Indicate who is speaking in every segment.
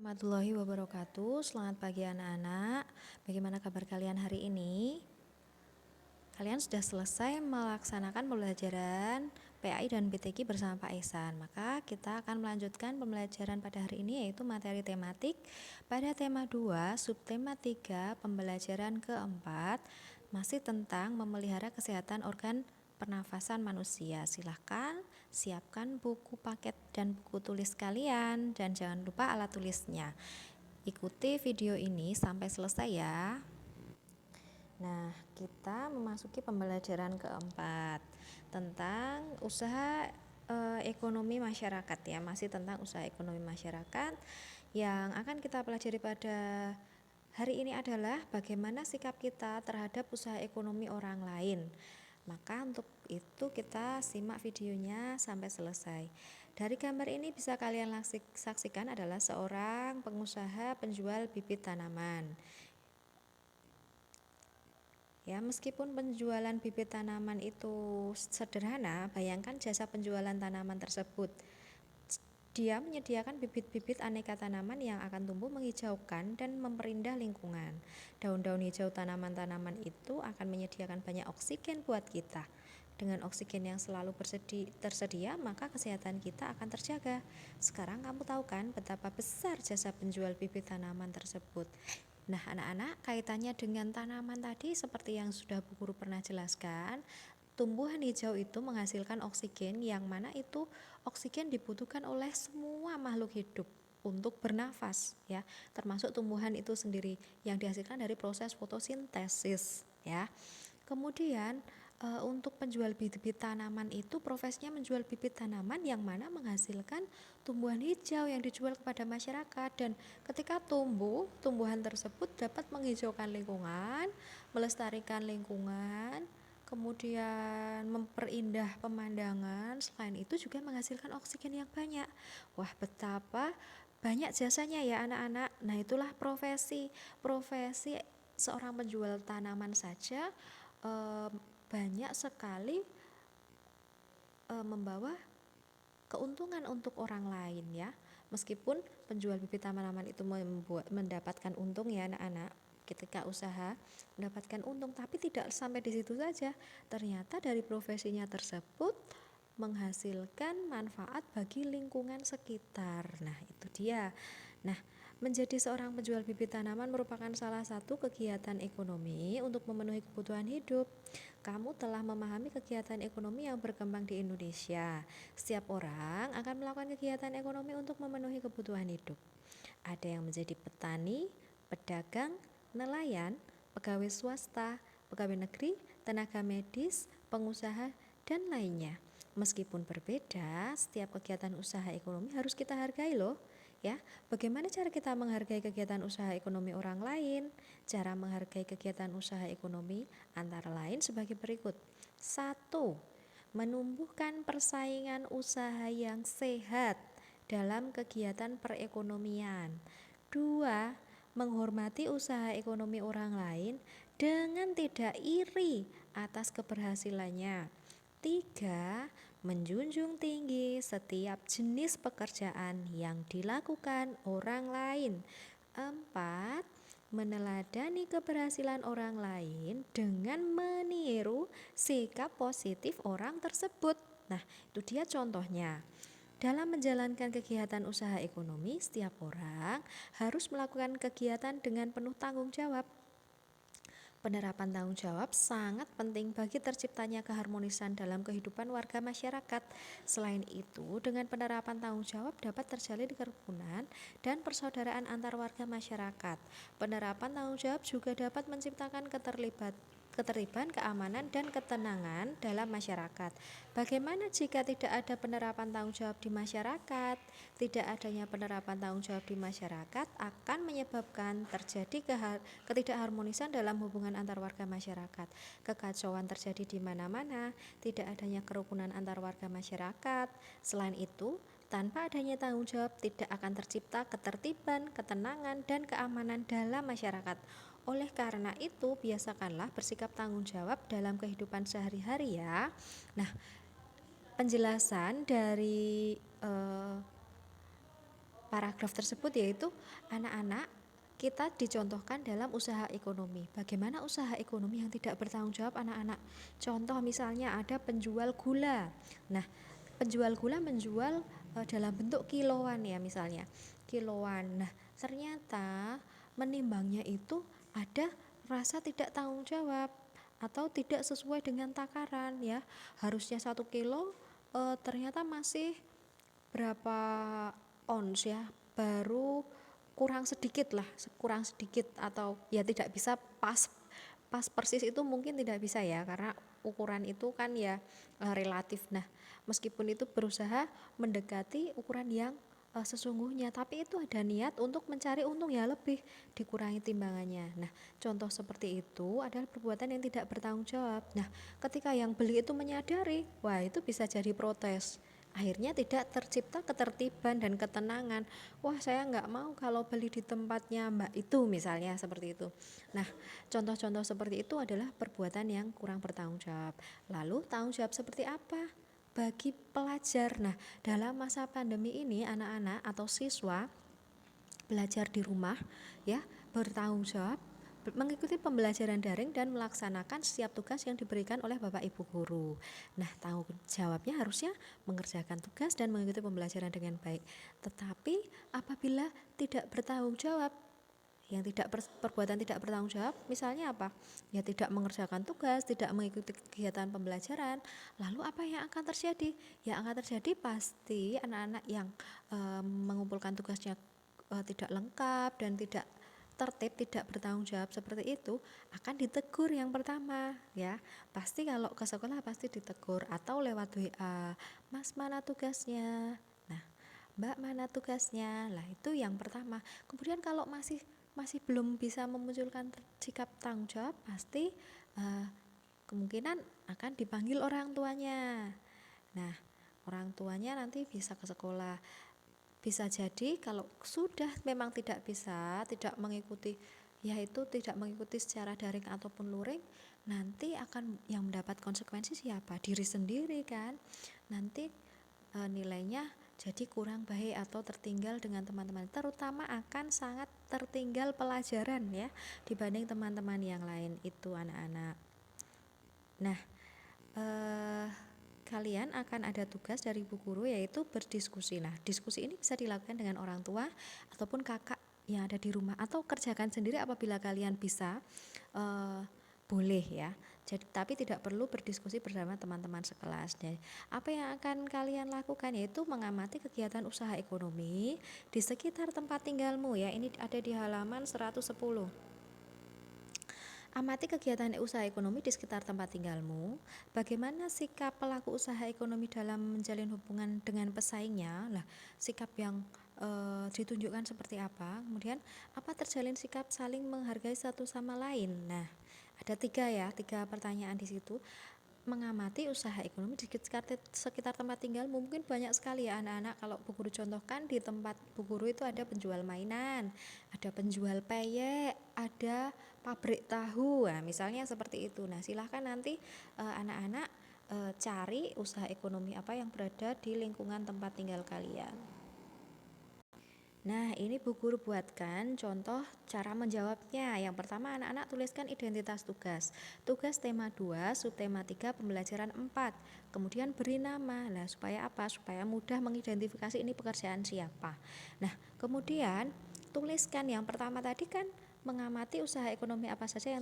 Speaker 1: Warahmatullahi wabarakatuh. Selamat pagi anak-anak. Bagaimana kabar kalian hari ini? Kalian sudah selesai melaksanakan pembelajaran PAI dan PTQ bersama Pak Ihsan. Maka kita akan melanjutkan pembelajaran pada hari ini, yaitu materi tematik pada tema 2, subtema 3, pembelajaran keempat, masih tentang memelihara kesehatan organ pernafasan manusia. Silahkan siapkan buku paket dan buku tulis kalian, dan jangan lupa alat tulisnya. Ikuti video ini sampai selesai ya. Nah, kita memasuki pembelajaran keempat tentang usaha ekonomi masyarakat ya, masih tentang usaha ekonomi masyarakat. Yang akan kita pelajari pada hari ini adalah bagaimana sikap kita terhadap usaha ekonomi orang lain. Maka untuk itu kita simak videonya sampai selesai. Dari gambar ini bisa kalian saksikan adalah seorang pengusaha penjual bibit tanaman. Ya, meskipun penjualan bibit tanaman itu sederhana, bayangkan jasa penjualan tanaman tersebut. Dia menyediakan bibit-bibit aneka tanaman yang akan tumbuh menghijaukan dan memperindah lingkungan. Daun-daun hijau tanaman-tanaman itu akan menyediakan banyak oksigen buat kita. Dengan oksigen yang selalu tersedia, maka kesehatan kita akan terjaga. Sekarang kamu tahu kan betapa besar jasa penjual bibit tanaman tersebut. Nah, anak-anak, kaitannya dengan tanaman tadi seperti yang sudah Bu Guru pernah jelaskan, tumbuhan hijau itu menghasilkan oksigen, yang mana itu oksigen dibutuhkan oleh semua makhluk hidup untuk bernafas ya, termasuk tumbuhan itu sendiri yang dihasilkan dari proses fotosintesis ya. Kemudian untuk penjual bibit tanaman itu profesinya menjual bibit tanaman yang mana menghasilkan tumbuhan hijau yang dijual kepada masyarakat, dan ketika tumbuhan tersebut dapat menghijaukan lingkungan, melestarikan lingkungan, kemudian memperindah pemandangan. Selain itu juga menghasilkan oksigen yang banyak. Wah, betapa banyak jasanya ya anak-anak. Nah, itulah profesi seorang penjual tanaman saja banyak sekali membawa keuntungan untuk orang lain ya. Meskipun penjual bibit tanaman itu mendapatkan untung ya anak-anak, ketika usaha mendapatkan untung, tapi tidak sampai di situ saja. Ternyata dari profesinya tersebut menghasilkan manfaat bagi lingkungan sekitar. Nah, itu dia. Nah, menjadi seorang penjual bibit tanaman merupakan salah satu kegiatan ekonomi untuk memenuhi kebutuhan hidup. Kamu telah memahami kegiatan ekonomi yang berkembang di Indonesia. Setiap orang akan melakukan kegiatan ekonomi untuk memenuhi kebutuhan hidup. Ada yang menjadi petani, pedagang, nelayan, pegawai swasta, pegawai negeri, tenaga medis, pengusaha, dan lainnya. Meskipun berbeda, setiap kegiatan usaha ekonomi harus kita hargai loh. Ya, bagaimana cara kita menghargai kegiatan usaha ekonomi orang lain? Cara menghargai kegiatan usaha ekonomi antara lain sebagai berikut. 1. Menumbuhkan persaingan usaha yang sehat dalam kegiatan perekonomian. 2. Menghormati usaha ekonomi orang lain dengan tidak iri atas keberhasilannya. 3. Menjunjung tinggi setiap jenis pekerjaan yang dilakukan orang lain. 4. Meneladani keberhasilan orang lain dengan meniru sikap positif orang tersebut. Nah, itu dia contohnya. Dalam menjalankan kegiatan usaha ekonomi, setiap orang harus melakukan kegiatan dengan penuh tanggung jawab. Penerapan tanggung jawab sangat penting bagi terciptanya keharmonisan dalam kehidupan warga masyarakat. Selain itu, dengan penerapan tanggung jawab dapat terjalin kerukunan dan persaudaraan antar warga masyarakat. Penerapan tanggung jawab juga dapat menciptakan ketertiban, keamanan, dan ketenangan dalam masyarakat. Bagaimana jika tidak ada penerapan tanggung jawab di masyarakat? Tidak adanya penerapan tanggung jawab di masyarakat akan menyebabkan terjadi ketidakharmonisan dalam hubungan antar warga masyarakat. Kekacauan terjadi di mana-mana, tidak adanya kerukunan antar warga masyarakat. Selain itu, tanpa adanya tanggung jawab tidak akan tercipta ketertiban, ketenangan, dan keamanan dalam masyarakat. Oleh karena itu, biasakanlah bersikap tanggung jawab dalam kehidupan sehari-hari ya. Nah, penjelasan dari paragraf tersebut, yaitu anak-anak kita dicontohkan dalam usaha ekonomi. Bagaimana usaha ekonomi yang tidak bertanggung jawab anak-anak? Contoh misalnya ada penjual gula. Nah, penjual gula menjual dalam bentuk kiloan ya, misalnya kiloan. Nah, ternyata menimbangnya itu ada rasa tidak tanggung jawab atau tidak sesuai dengan takaran ya. Harusnya 1 kilo, ternyata masih berapa ons ya, baru kurang sedikit, atau ya tidak bisa pas pas persis, itu mungkin tidak bisa ya, karena ukuran itu kan ya relatif. Nah, meskipun itu berusaha mendekati ukuran yang sesungguhnya, tapi itu ada niat untuk mencari untung ya, lebih dikurangi timbangannya. Nah, contoh seperti itu adalah perbuatan yang tidak bertanggung jawab. Nah, ketika yang beli itu menyadari, wah itu bisa jadi protes. Akhirnya tidak tercipta ketertiban dan ketenangan. Wah, saya nggak mau kalau beli di tempatnya Mbak itu, misalnya seperti itu. Nah, contoh-contoh seperti itu adalah perbuatan yang kurang bertanggung jawab. Lalu tanggung jawab seperti apa bagi pelajar? Nah, dalam masa pandemi ini anak-anak atau siswa belajar di rumah ya, bertanggung jawab mengikuti pembelajaran daring dan melaksanakan setiap tugas yang diberikan oleh Bapak Ibu guru. Nah, tanggung jawabnya harusnya mengerjakan tugas dan mengikuti pembelajaran dengan baik. Tetapi apabila tidak bertanggung jawab, yang tidak perbuatan tidak bertanggung jawab, misalnya apa? Ya tidak mengerjakan tugas, tidak mengikuti kegiatan pembelajaran. Lalu apa yang akan terjadi? Yang akan terjadi pasti anak-anak yang mengumpulkan tugasnya tidak lengkap dan tidak tertib, tidak bertanggung jawab seperti itu, akan ditegur yang pertama ya. Pasti kalau ke sekolah pasti ditegur atau lewat WA, Mas mana tugasnya? Nah, Mbak mana tugasnya? Lah itu yang pertama. Kemudian kalau masih belum bisa memunculkan sikap tanggung jawab, pasti kemungkinan akan dipanggil orang tuanya. Nah, orang tuanya nanti bisa ke sekolah. Bisa jadi kalau sudah memang tidak bisa, tidak mengikuti, yaitu tidak mengikuti secara daring ataupun luring, nanti akan yang mendapat konsekuensi siapa? Diri sendiri kan. Nanti nilainya jadi kurang baik atau tertinggal dengan teman-teman, terutama akan sangat tertinggal pelajaran ya dibanding teman-teman yang lain itu anak-anak. Nah, kalian akan ada tugas dari ibu guru, yaitu berdiskusi. Nah, diskusi ini bisa dilakukan dengan orang tua ataupun kakak yang ada di rumah, atau kerjakan sendiri apabila kalian bisa, boleh ya. Jadi tapi tidak perlu berdiskusi bersama teman-teman sekelas. Jadi, apa yang akan kalian lakukan yaitu mengamati kegiatan usaha ekonomi di sekitar tempat tinggalmu ya. Ini ada di halaman 110. Amati kegiatan usaha ekonomi di sekitar tempat tinggalmu. Bagaimana sikap pelaku usaha ekonomi dalam menjalin hubungan dengan pesaingnya? Lah, sikap yang ditunjukkan seperti apa? Kemudian, apa terjalin sikap saling menghargai satu sama lain? Nah, ada tiga pertanyaan di situ. Mengamati usaha ekonomi di sekitar tempat tinggal, mungkin banyak sekali ya anak-anak. Kalau Bu Guru contohkan, di tempat Bu Guru itu ada penjual mainan, ada penjual peyek, ada pabrik tahu, nah misalnya seperti itu. Nah, silahkan nanti anak-anak cari usaha ekonomi apa yang berada di lingkungan tempat tinggal kalian. Nah, ini Bu Guru buatkan contoh cara menjawabnya. Yang pertama, anak-anak tuliskan identitas tugas. Tugas tema 2, subtema 3, pembelajaran 4. Kemudian beri nama. Nah, supaya apa? Supaya mudah mengidentifikasi ini pekerjaan siapa. Nah, kemudian tuliskan yang pertama tadi kan mengamati usaha ekonomi apa saja yang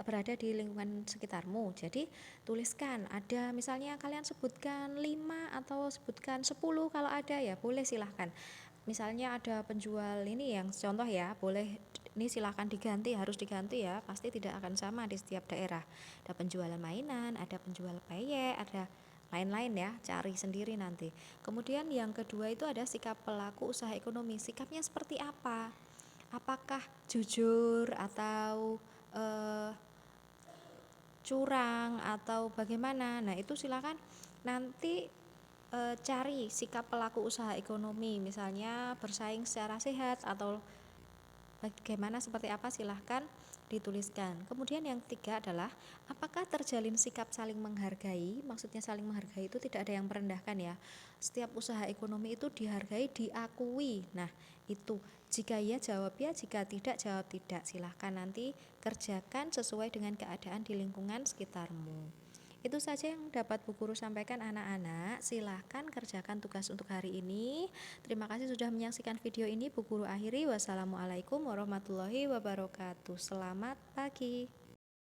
Speaker 1: berada di lingkungan sekitarmu. Jadi, tuliskan, ada misalnya kalian sebutkan 5 atau sebutkan 10 kalau ada ya, boleh silahkan. Misalnya ada penjual ini yang contoh ya, boleh ini silahkan diganti, harus diganti ya, pasti tidak akan sama di setiap daerah. Ada penjual mainan, ada penjual peyek, ada lain-lain ya, cari sendiri nanti. Kemudian yang kedua itu ada sikap pelaku usaha ekonomi. Sikapnya seperti apa? Apakah jujur atau curang atau bagaimana? Nah, itu silakan nanti cari sikap pelaku usaha ekonomi, misalnya bersaing secara sehat atau bagaimana, seperti apa, silahkan dituliskan. Kemudian yang ketiga adalah apakah terjalin sikap saling menghargai? Maksudnya saling menghargai itu tidak ada yang merendahkan ya. Setiap usaha ekonomi itu dihargai, diakui. Nah, itu jika ya jawab ya, jika tidak jawab tidak. Silahkan nanti kerjakan sesuai dengan keadaan di lingkungan sekitarmu. Itu saja yang dapat Bu Guru sampaikan anak-anak. Silahkan kerjakan tugas untuk hari ini. Terima kasih sudah menyaksikan video ini. Bu Guru akhiri. Wassalamualaikum warahmatullahi wabarakatuh. Selamat pagi.